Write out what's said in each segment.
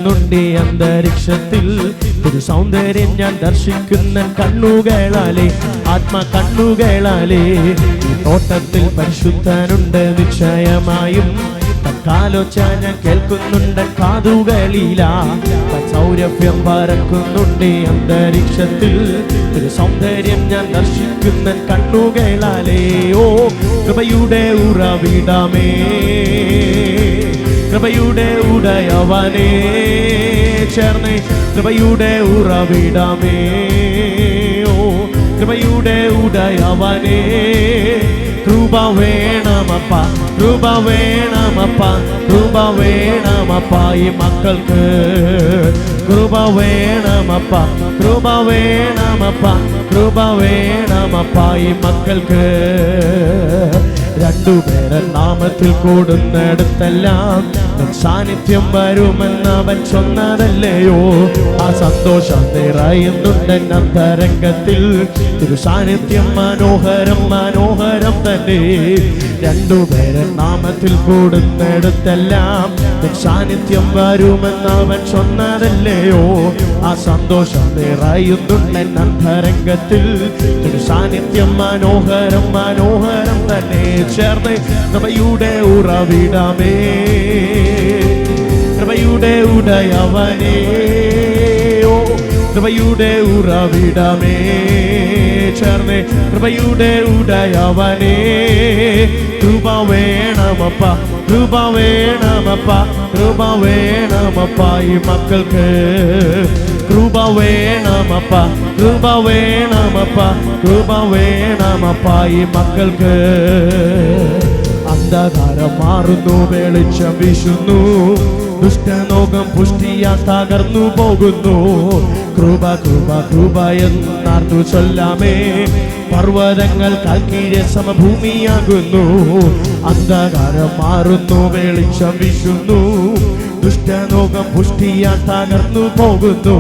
അന്തരീക്ഷത്തിൽ ഒരു സൗന്ദര്യം ഞാൻ ദർശിക്കുന്ന കണ്ണുകളാലേ, ആത്മകണ്ണുകളാലേ. ഈ തോട്ടത്തിൽ പരിശുദ്ധനുണ്ട് നിശ്ചയമായും, തക്കാലോചന ഞാൻ കേൾക്കുന്നുണ്ട് കാതുകളിലാ. സൗരഭ്യം പരക്കുന്നുണ്ട് അന്തരീക്ഷത്തിൽ ഒരു സൗന്ദര്യം ഞാൻ ദർശിക്കുന്ന കണ്ണുകളാലേ. ഓ കൃപയുടെ ഉറവിടമേ, കൃപയുടെ ഉടയവനേ, ചേർന്നേ കൃപയുടെ ഉറവിടമേ. ഓ കൃപയുടെ ഉടയവനേ, കൃപ വേണമപ്പ, കൃപ വേണമപ്പ, കൃപ വേണമപ്പ ഈ മക്കൾക്ക്. കൃപ വേണമപ്പ, കൃപ വേണമപ്പ, കൃപ വേണമപ്പ ഈ മക്കൾക്ക്. രണ്ടുപേരെ നാമത്തിൽ കൂടുന്നിടത്തെല്ലാം സാന്നിധ്യം വരുമെന്നവൻ ചൊന്നതല്ലയോ. ആ സന്തോഷം നിറയുന്നുണ്ട് അന്തരംഗത്തിൽ. ഒരു സാന്നിധ്യം മനോഹരം, മനോഹരം തന്നെ. രണ്ടുപേരെ നാമത്തിൽ കൂടുന്നിടത്തെല്ലാം സാന്നിധ്യം വരുമെന്നവൻ ചൊന്നതല്ലയോ. ആ സന്തോഷം നിറയുന്നുണ്ട് അന്തരംഗത്തിൽ. ഒരു സാന്നിധ്യം മനോഹരം, മനോഹരം തന്നെ. ചേർന്ന് കൃപയുടെ ഉറവിടമേ, കൃപയുടെ ഉടയവനേ. ഓ കൃപയുടെ ഉറവിടമേ, ചേർന്ന് കൃപയുടെ ഉടയവനേ. കൃപ വേണമപ്പ, കൃപ വേണമപ്പ, കൃപ വേണമപ്പ ഈ മക്കൾക്ക്. കൃപ വേണമപ്പ, കൃപ വേണമപ്പ, കൃപ വേണമപ്പ ഈ മക്കൾക്ക്. അന്ധകാരം മാറുന്നു, വെളിച്ചം വീശുന്നു, ദുഷ്ടലോകം പുഷ്ടിയാ തകർന്നു പോകുന്നു. കൃപ കൃപ കൃപ എന്നാർത്തു ചൊല്ലാമേ. പർവ്വതങ്ങൾ കാൽക്കീഴെ സമഭൂമിയാകുന്നു. അന്ധകാരം മാറുന്നു, വെളിച്ചം വീശുന്നു, ദുഷ്ടലോകം പുഷ്ടിയാ തകർന്നു പോകുന്നു.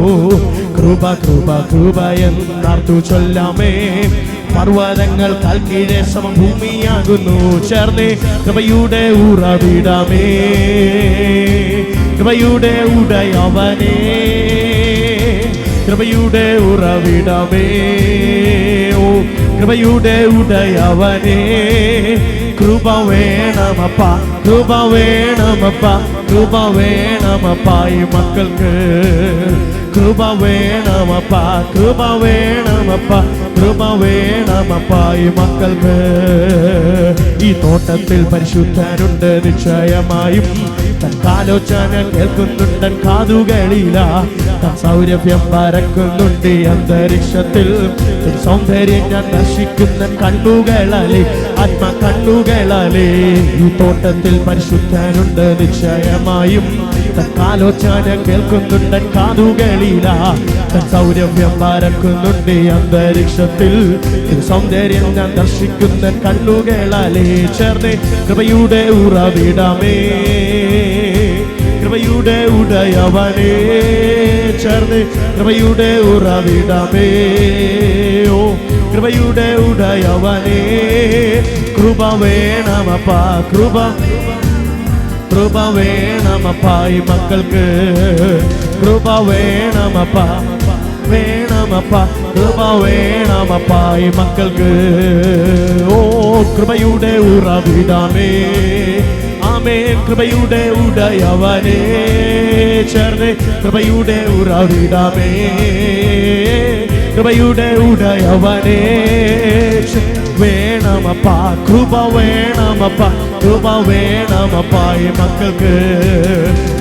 കൃപ കൃപ കൃപ എന്നാർത്തു ചൊല്ലാമേ. പർവ്വതങ്ങൾ കാൽക്കീഴെ സമഭൂമിയാകുന്നു. ചേർന്ന് കൃപയുടെ ഉറവിടമേ, കൃപയുടെ ഉടയവനേ, കൃപയുടെ ഉറവിടമേ. ഓ കൃപയുടെ ഉടയവനേ, കൃപ വേണമപ്പ, കൃപ വേണമപ്പ, കൃപ വേണമപ്പ ഈ മക്കൾക്ക്. കൃപ വേണമപ്പ, കൃപ വേണമപ്പ, കൃപ വേണമപ്പ ഈ മക്കൾക്ക്. ഈ തോട്ടത്തിൽ പരിശുദ്ധനുണ്ട് നിശ്ചയമായും, തക്കാലോചന കേൾക്കുന്നുണ്ട് കാതുകളിലാ. സൗരഭ്യം പരക്കുന്നുണ്ട് അന്തരീക്ഷത്തിൽ. സൗന്ദര്യം ഞാൻ ദർശിക്കുന്ന കണ്ണുകളാലേ, ആത്മകണ്ണുകളാലേ. ഈ തോട്ടത്തിൽ പരിശുദ്ധനുണ്ട് നിശ്ചയമായും, തക്കാലോചന കേൾക്കുന്നുണ്ട് കാതുകളിലാ. സൗരഭ്യം പരക്കുന്നുണ്ട് അന്തരീക്ഷത്തിൽ. സൗന്ദര്യം ഞാൻ ദർശിക്കുന്ന കണ്ണുകളാലേ. ചേർന്ന് കൃപയുടെ ഉറവിടമേ, കൃപയുടെ ഉടയവനേ. ചേർന്ന് കൃപയുടെ ഉറവിടമേ. ഓ കൃപയുടെ ഉടയവനേ, കൃപ വേണമപ്പ, കൃപ കൃപ വേണമപ്പ ഈ മക്കൾക്ക്. കൃപ വേണമപ്പ, വേണമപ്പ, കൃപ വേണമപ്പ ഈ മക്കൾക്ക്. ഓ കൃപയുടെ ഉറവിടമേ, ആമേൻ കൃപയുടെ ഉടയവനേ. ചേർന്ന് കൃപയുടെ ഉറവിടമേ, കൃപയുടെ ഉടയവനേ. വേണമപ്പ, കൃപ വേണമപ്പ, കൃപ വേണമപ്പ ഈ മക്കൾക്ക്.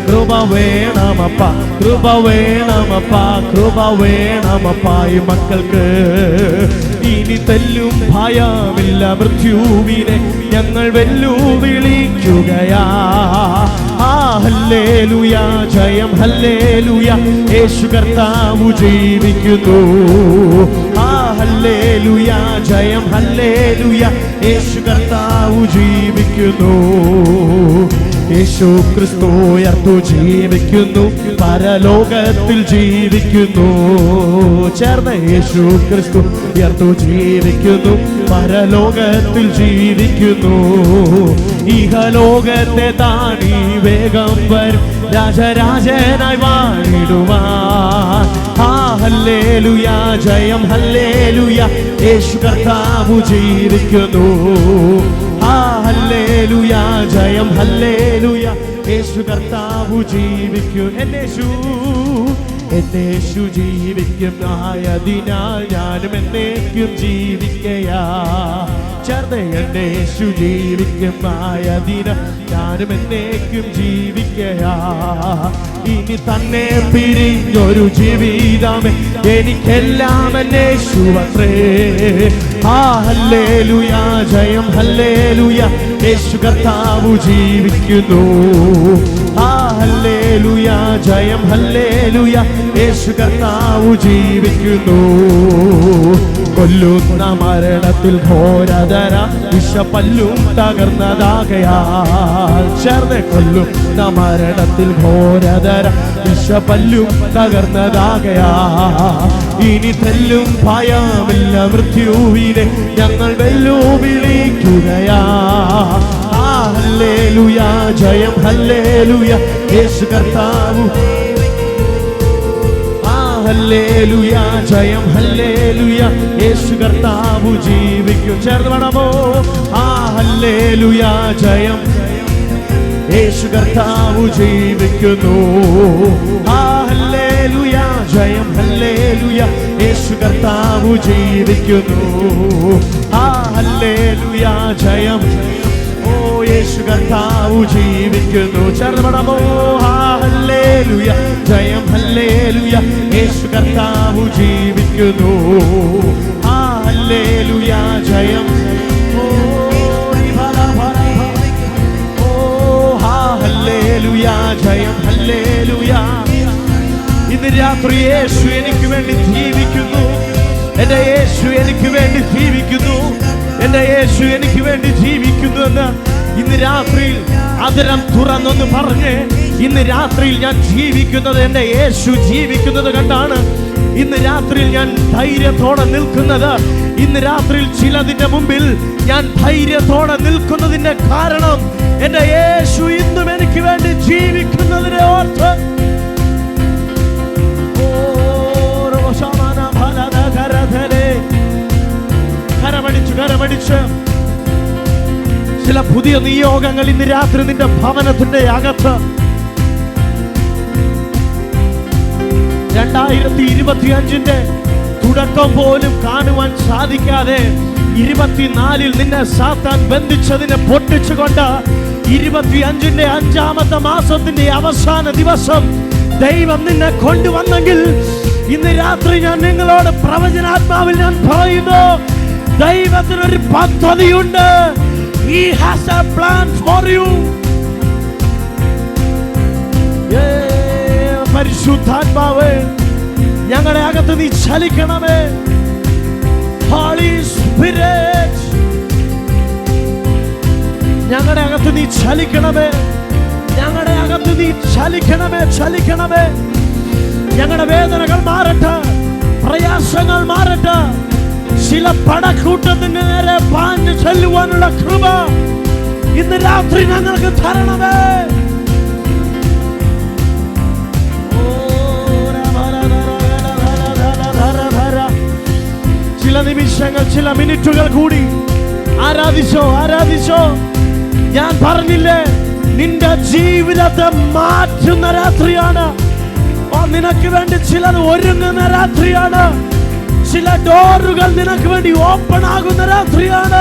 കൃപ വേണമപ്പ, കൃപ വേണമപ്പ, കൃപ വേണമപ്പ ഈ മക്കൾക്ക്. ഇനി തെല്ലും ഭയമില്ല, മൃത്യുവിനെ ഞങ്ങൾ വെല്ലുവിളിക്കുകയാ. ആ ഹല്ലേലൂയ, ജയം ഹല്ലേലൂയ, യേശു കർത്താവ് ജീവിക്കുന്നു. ആ ഹല്ലേലൂയ, ജയം ഹല്ലേലൂയ, യേശു കർത്താവ് ജീവിക്കുന്നു. യേശു ക്രിസ്തു ഉയർത്തു ജീവിക്കുന്നു, പരലോകത്തിൽ ജീവിക്കുന്നു. ചേർന്ന് യേശു ക്രിസ്തു ഉയർത്തു ജീവിക്കുന്നു, പരലോകത്തിൽ ജീവിക്കുന്നു. ഇഹലോകത്തെ താണി വേഗം വരും, രാജരാജനായി വാണിടുവാൻ. ഹല്ലേലൂയ, ജയം ഹല്ലേലൂയ, യേശു കർത്താവ് ജീവിക്കുന്നു. ഹല്ലേലൂയ, ജയം ഹല്ലേലൂയ, യേശു കർത്താവ് ജീവിക്കും. എന്നേശു ജീവിക്കും, ആയതിനാൽ ഞാനും എന്നേക്കും ജീവിക്കയാ. ചേർന്ന് എന്നേശു ജീവിക്കും, ആയതിനാൽ ഞാനും എന്നേക്കും ജീവിക്കയാ. ഇനി തന്നെ പിരിഞ്ഞൊരു ജീവിതമേ എനിക്കെല്ലാം എന്നേശുവത്രേ. ഹല്ലേലൂയ, ജയം ഹല്ലേലൂയ, യേശു കർത്താവ് ജീവിക്കുന്നു. ഹല്ലേലൂയ, ജയം ഹല്ലേലൂയ, യേശു കർത്താവ് ജീവിക്കുന്നു. കൊല്ലുന്ന മരണത്തിൽ ഘോരതര വിഷപ്പല്ലും തകർന്നതാകയാൽ. ചേർന്ന് കൊല്ലുന്ന മരണത്തിൽ ഘോരതര വിഷപ്പല്ലും തകർന്നതാകയാ. ഇനി തെല്ലും ഭയമില്ല മൃത്യുവിനെ ഞങ്ങൾ വെല്ലുവിളിക്കുകയാ. ഹല്ലേലൂയ, ജയം ഹല്ലേലൂയ, യേശു കർത്താവ്. ഹല്ലേലൂയ, ജയം ഹല്ലേലൂയ, യേശു കർത്താവ് ജീവിക്കും. ചേർന്ന് വേണമോ? ഹല്ലേലൂയ, ജയം, യേശു കർത്താവ് ജീവിക്കുന്നു. ഹല്ലേലൂയ, ജയം ഹല്ലേലൂയ, യേശു കർത്താവ് ജീവിക്കുന്നു. ഹല്ലേലൂയ, ജയം, ഓ യേശു കർത്താവ് ജീവിക്കുന്നു. ചേർന്ന് വേണമോ? ഹല്ലേലൂയ, ജയം ഹല്ലേലൂയ, യേശു കർത്താവ് ജീവിക്കുന്നു. ഹല്ലേലൂയ, ജയം, ഹല്ലേലൂയ, ജയം ഹല്ലേലൂയ. ഇന്ന് രാത്രി യേശു എനിക്ക് വേണ്ടി ജീവിക്കുന്നു. എന്റെ യേശു എനിക്ക് വേണ്ടി ജീവിക്കുന്നു. എന്റെ യേശു എനിക്ക് വേണ്ടി ജീവിക്കുന്നു എന്ന് ഇന്ന് രാത്രിയിൽ അതിരം തുറന്നൊന്ന് പറഞ്ഞ്, ഇന്ന് രാത്രിയിൽ ഞാൻ ജീവിക്കുന്നത് എന്റെ യേശു ജീവിക്കുന്നത് കണ്ടാണ്. ഇന്ന് രാത്രിയിൽ ഞാൻ ധൈര്യത്തോടെ നിൽക്കുന്നത്. ഇന്ന് രാത്രിയിൽ ചിലതിന്റെ മുമ്പിൽ ഞാൻ ധൈര്യത്തോടെ നിൽക്കുന്നതിന്റെ കാരണം എന്റെ യേശു ഇന്നും എനിക്ക് വേണ്ടി ജീവിക്കുന്നതിനെ ഓർത്ത്. കരമടിച്ച് ചില പുതിയ നിയോഗങ്ങൾ ഇന്ന് രാത്രി നിന്റെ ഭവനത്തിന്റെ അകത്ത് 2025 തുടക്കം പോലും കാണുവാൻ സാധിക്കാതെ 24 നിന്നെ സാത്താൻ ബന്ധിച്ചതിനെ പൊട്ടിച്ചുകൊണ്ട് 25 5-ാമത്തെ മാസത്തിന്റെ അവസാന ദിവസം ദൈവം നിന്നെ കൊണ്ടുവന്നെങ്കിൽ ഇന്ന് രാത്രി ഞാൻ നിങ്ങളോട് പ്രവചനാത്മാവിൽ ഞാൻ പറയുന്നു, ദൈവത്തിനൊരു പദ്ധതിയുണ്ട്. He has a plan for you. പരിശുദ്ധാത്മാവേ, ഞങ്ങളുടെ അകത്ത് നീ ചലിക്കണമേ. Holy Spirit, ഞങ്ങളുടെ അകത്ത് നീ ചലിക്കണമേ. ഞങ്ങളുടെ അകത്ത് നീ ചലിക്കണമേ. ഞങ്ങളുടെ വേദനകൾ മാറട്ടെ, പ്രയാസങ്ങൾ മാറട്ടെ. ചില പടക്കൂട്ടത്തിന് നേരെ പാഞ്ഞു ചെല്ലുവാനുള്ള കൃപ ഇന്ന് രാത്രി ഞങ്ങൾക്ക് തരണമേ. ചില നിമിഷങ്ങൾ, ചില മിനിറ്റുകൾ കൂടി ആരാധിച്ചോ. ഞാൻ പറഞ്ഞില്ലേ, നിന്റെ ജീവിതത്തെ മാറ്റുന്ന രാത്രിയാണ്. നിനക്ക് വേണ്ടി ചിലർ ഒരുങ്ങുന്ന രാത്രിയാണ്. ചില ഡോറുകൾ നിനക്ക് വേണ്ടി ഓപ്പൺ ആകുന്ന രാത്രിയാണ്.